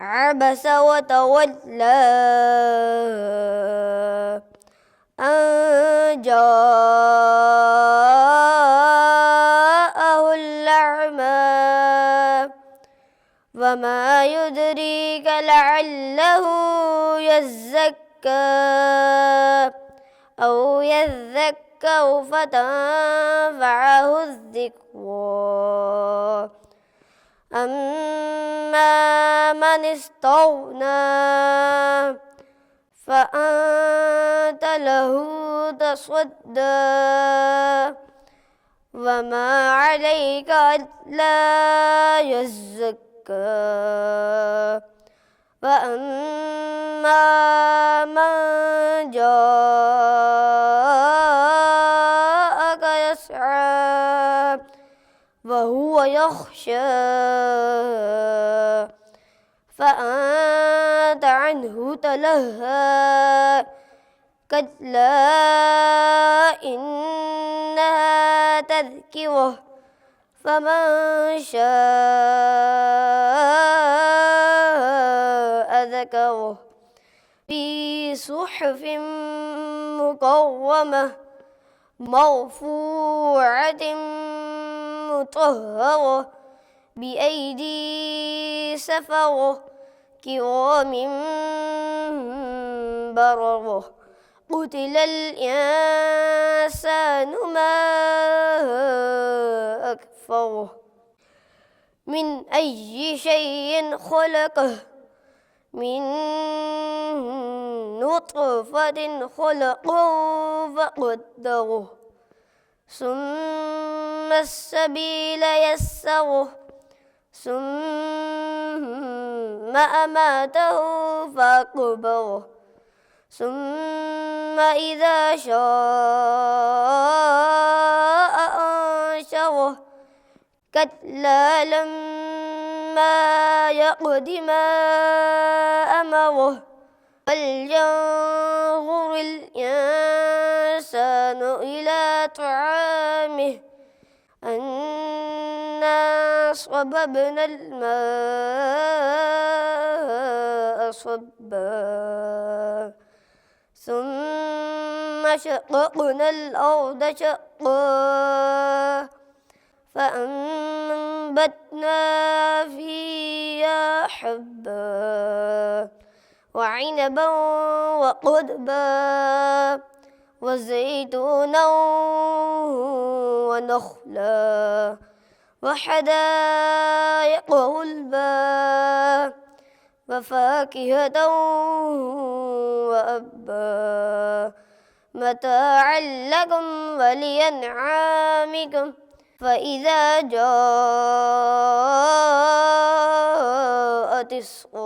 عبس وتولى أن جاءه الأعمى وما يدريك لعله يزكى أو يذكر فتنفعه الذكرى أما من استغنى فأنت له تصدى وما عليك ألا يزكى وأما من جاءك يسعى وهو يخشى فأنت عنه تلهى كلا إنها تذكرة فمن شاء ذكره في صحف مكرمة مرفوعة مطهرة بأيدي سفرة كرام بررة قتل الإنسان ما أكفره من أي شيء خلقه من نطفة خلقه فقدره ثم السبيل يسره ثم أماته فأقبره ثم إذا شاء أنشره كلا لما يقض ما أمره فلينظر الإنسان إلى طعامه أنا صببنا الماء صبا ثم شققنا الأرض شقا فأنبتنا فيها حبا وعنبا وقضبا وزيتونا ونخلا وحدائق غلبا وفاكهة وأبا متاعا لكم ولأنعامكم فإذا جاءت الصاخة